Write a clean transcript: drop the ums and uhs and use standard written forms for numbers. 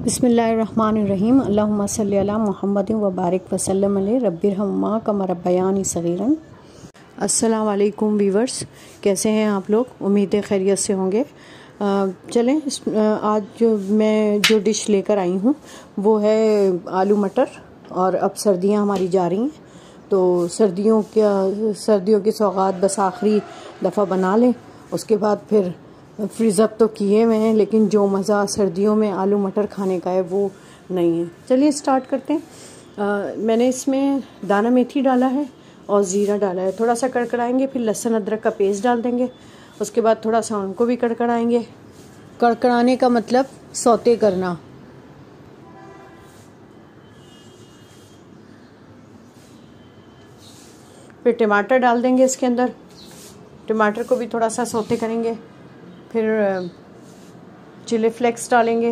बिस्मिल्लाहिर्रहमानिर्रहीम अल्लाहुम्मा सल्ली अला मुहम्मदिन व बारिक वसल्लम अलैहि रब्बिरहम्मा कमा रब्बयानी सगीरन। अस्सलाम वालेकुम वीवर्स, कैसे हैं आप लोग? उम्मीद है खैरियत से होंगे। चलें, आज मैं जो डिश लेकर आई हूँ वो है आलू मटर। और अब सर्दियाँ हमारी जा रही हैं, तो सर्दियों की सौगात बस आखिरी दफ़ा बना लें। उसके बाद फिर फ्रीज़ तो किए हुए हैं, लेकिन जो मज़ा सर्दियों में आलू मटर खाने का है वो नहीं है। चलिए स्टार्ट करते हैं। मैंने इसमें दाना मेथी डाला है और ज़ीरा डाला है। थोड़ा सा कड़कड़ाएंगे, फिर लहसुन अदरक का पेस्ट डाल देंगे। उसके बाद थोड़ा सा उनको भी कड़कड़ाएंगे। कड़कड़ाने का मतलब सौते करना। फिर टमाटर डाल देंगे इसके अंदर। टमाटर को भी थोड़ा सा सौते करेंगे। फिर चिली फ्लेक्स डालेंगे,